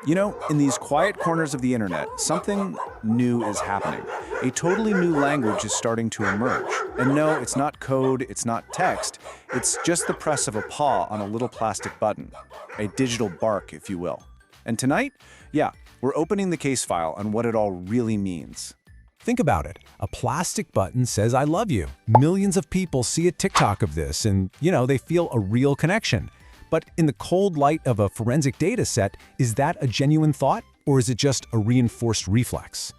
You know, in these quiet corners of the internet, something new is happening. A totally new language is starting to emerge. And no, it's not code, it's not text, it's just the press of a paw on a little plastic button. A digital bark, if you will. And tonight, yeah, we're opening the case file on what it all really means. Think about it. A plastic button says, I love you. Millions of people see a TikTok of this and, they feel a real connection. But in the cold light of a forensic data set, is that a genuine thought or is it just a reinforced reflex?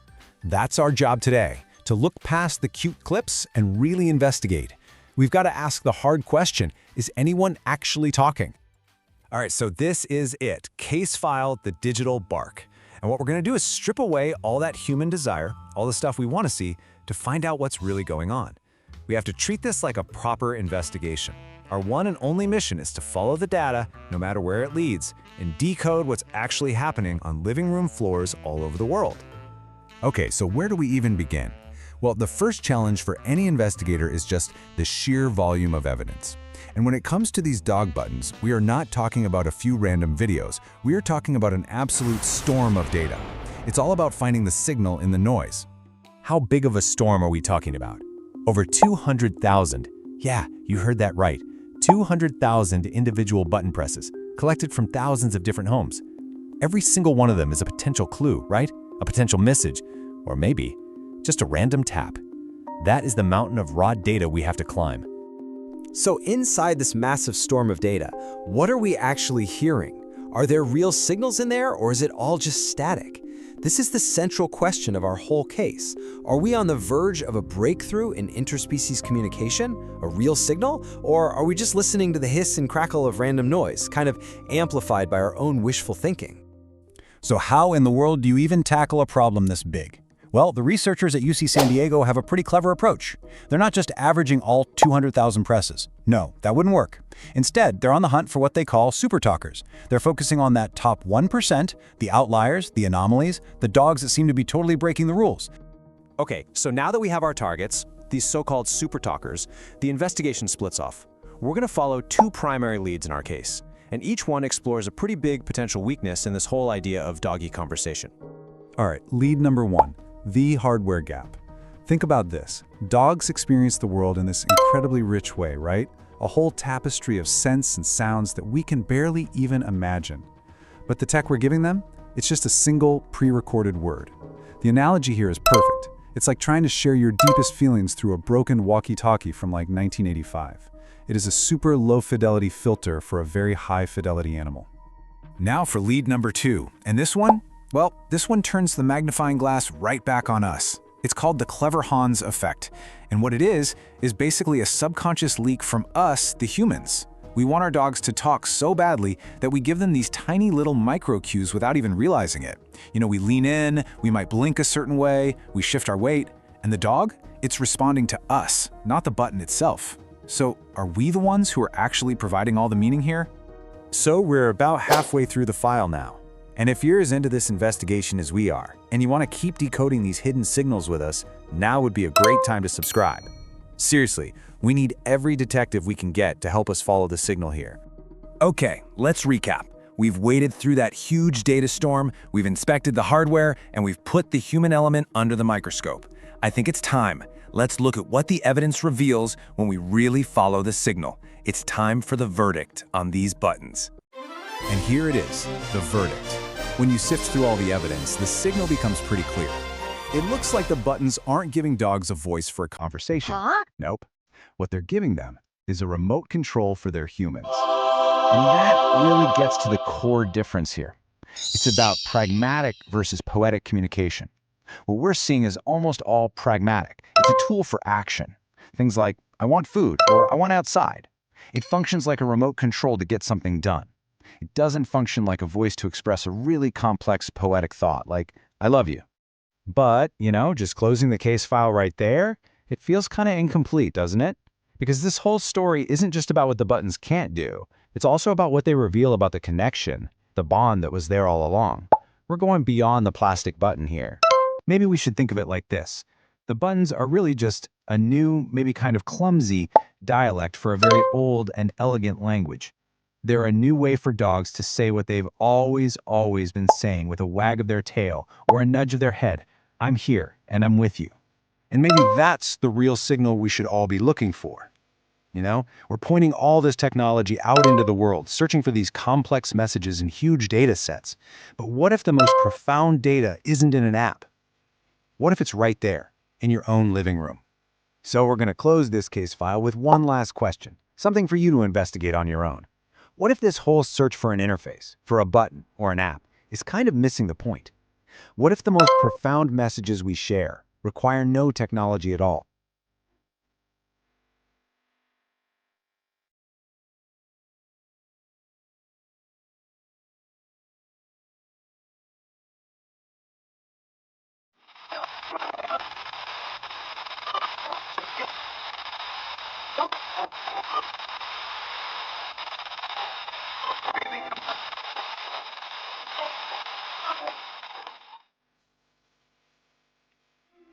That's our job today, to look past the cute clips and really investigate. We've got to ask the hard question, is anyone actually talking? All right, so this is it, case file, the digital bark. And what we're going to do is strip away all that human desire, all the stuff we want to see, to find out what's really going on. We have to treat this like a proper investigation. Our one and only mission is to follow the data, no matter where it leads, and decode what's actually happening on living room floors all over the world. Okay, so where do we even begin? Well, the first challenge for any investigator is just the sheer volume of evidence. And when it comes to these dog buttons, we are not talking about a few random videos. We are talking about an absolute storm of data. It's all about finding the signal in the noise. How big of a storm are we talking about? Over 200,000. Yeah, you heard that right. 200,000 individual button presses, collected from thousands of different homes. Every single one of them is a potential clue, right? A potential message, or maybe just a random tap. That is the mountain of raw data we have to climb. So inside this massive storm of data, what are we actually hearing? Are there real signals in there, or is it all just static? This is the central question of our whole case. Are we on the verge of a breakthrough in interspecies communication, a real signal, or are we just listening to the hiss and crackle of random noise, kind of amplified by our own wishful thinking? So how in the world do you even tackle a problem this big? Well, the researchers at UC San Diego have a pretty clever approach. They're not just averaging all 200,000 presses. No, that wouldn't work. Instead, they're on the hunt for what they call super talkers. They're focusing on that top 1%, the outliers, the anomalies, the dogs that seem to be totally breaking the rules. Okay, so now that we have our targets, these so-called super talkers, the investigation splits off. We're going to follow two primary leads in our case, and each one explores a pretty big potential weakness in this whole idea of doggy conversation. All right, lead number one. The hardware gap. Think about this. Dogs experience the world in this incredibly rich way, right? A whole tapestry of scents and sounds that we can barely even imagine. But the tech we're giving them, it's just a single pre-recorded word. The analogy here is perfect. It's like trying to share your deepest feelings through a broken walkie-talkie from like 1985. It is a super low-fidelity filter for a very high-fidelity animal. Now for lead number two. And this one? Well, this one turns the magnifying glass right back on us. It's called the Clever Hans effect. And what it is basically a subconscious leak from us, the humans. We want our dogs to talk so badly that we give them these tiny little micro cues without even realizing it. We lean in, we might blink a certain way, we shift our weight, and the dog, it's responding to us, not the button itself. So are we the ones who are actually providing all the meaning here? So we're about halfway through the file now. And if you're as into this investigation as we are, and you want to keep decoding these hidden signals with us, now would be a great time to subscribe. Seriously, we need every detective we can get to help us follow the signal here. Okay, let's recap. We've waded through that huge data storm, we've inspected the hardware, and we've put the human element under the microscope. I think it's time. Let's look at what the evidence reveals when we really follow the signal. It's time for the verdict on these buttons. And here it is, the verdict. When you sift through all the evidence, the signal becomes pretty clear. It looks like the buttons aren't giving dogs a voice for a conversation. Nope. What they're giving them is a remote control for their humans. And that really gets to the core difference here. It's about pragmatic versus poetic communication. What we're seeing is almost all pragmatic. It's a tool for action. Things like, I want food, or I want outside. It functions like a remote control to get something done. It doesn't function like a voice to express a really complex poetic thought, like, I love you. But, just closing the case file right there, it feels kind of incomplete, doesn't it? Because this whole story isn't just about what the buttons can't do. It's also about what they reveal about the connection, the bond that was there all along. We're going beyond the plastic button here. Maybe we should think of it like this. The buttons are really just a new, maybe kind of clumsy dialect for a very old and elegant language. They're a new way for dogs to say what they've always been saying with a wag of their tail or a nudge of their head. I'm here and I'm with you. And maybe that's the real signal we should all be looking for. You know, we're pointing all this technology out into the world, searching for these complex messages in huge data sets. But what if the most profound data isn't in an app? What if it's right there, in your own living room? So we're going to close this case file with one last question, something for you to investigate on your own. What if this whole search for an interface, for a button or an app, is kind of missing the point? What if the most profound messages we share require no technology at all?